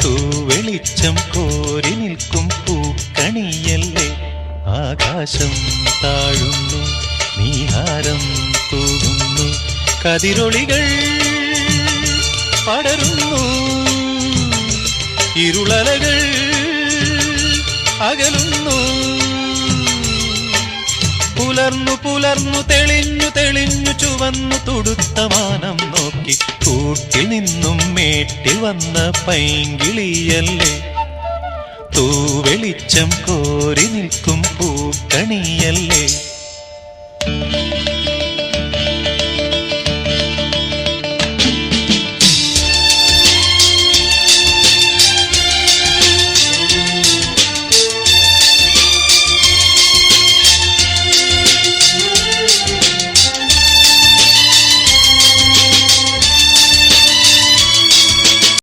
തൂവെളിച്ചം കോരി നിൽക്കും പൂക്കണിയല്ലേ. ആകാശം താഴുന്നു, നീഹാരം തൂകുന്നു, കതിരൊളികൾ പടരുന്നു, ഇരുളലകൾ അകലുന്നു. പുലർന്നു പുലർന്നു തെളിഞ്ഞു തെളിഞ്ഞു ചുവന്നു തുടുത്ത മാനം നോക്കി കൂട്ടിൽ നിന്നും മേട്ടിൽ വന്ന പൈങ്കിളിയല്ലേ. തൂവെളിച്ചം കോരി നിൽക്കും പൂക്കണിയല്ലേ.